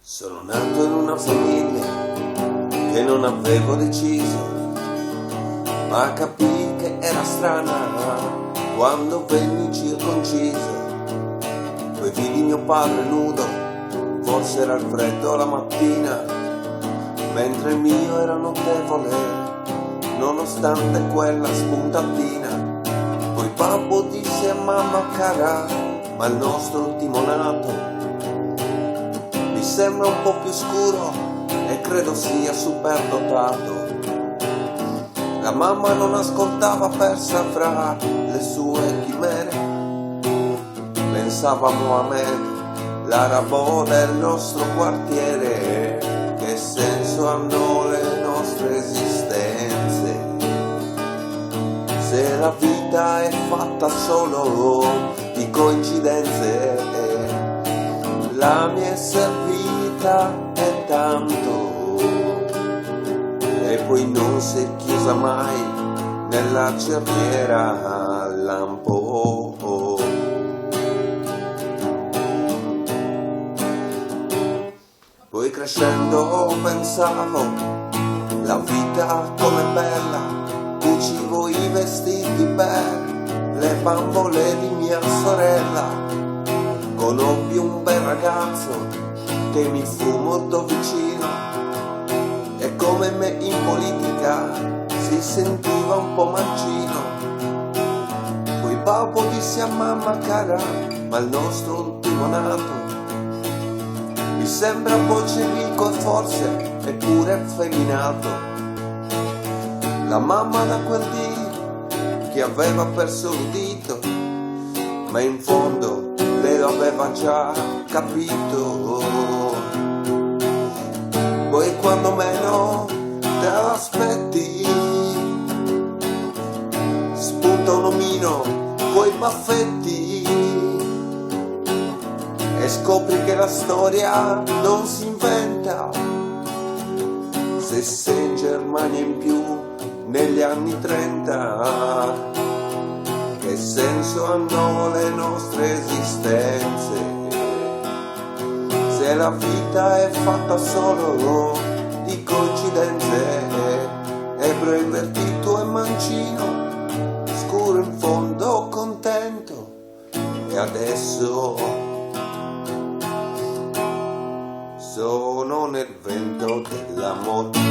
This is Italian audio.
Sono nato in una famiglia che non avevo deciso, ma capii che era strana quando venni circonciso. Poi vidi mio padre nudo, forse era il freddo la mattina, mentre il mio era notevole, nonostante quella spuntatina. Poi babbo disse a mamma cara, ma il nostro ultimo nato mi sembra un po' più scuro e credo sia superdotato. La mamma non ascoltava, persa fra le sue chimere. Pensava a Mohamed, l'arabo del nostro quartiere. Che senso hanno le nostre esistenze se la vita è fatta solo di coincidenze? La mi è servita e tanto, e poi non si è chiusa mai nella cerniera al lampo. Poi crescendo pensavo, la vita com'è bella, cucivo i vestiti per le bambole di mia sorella. Conobbi un bel ragazzo che mi fu molto vicino e come me in politica si sentiva un po' mancino. Poi babbo disse a mamma cara, ma il nostro ultimo nato mi sembra bolscevico e forse è pure effeminato. La mamma da quel dì che aveva perso l'udito, ma in fondo lei lo aveva già capito. Poi quando meno te l'aspetti spunta un omino coi baffetti e scopri che la storia non si inventa. Se sei in Germania in più negli anni 30, che senso hanno le nostre esistenze se la vita è fatta solo di coincidenze? Ebro invertito e mancino, scuro in fondo contento, e adesso sono nel vento dell'amore.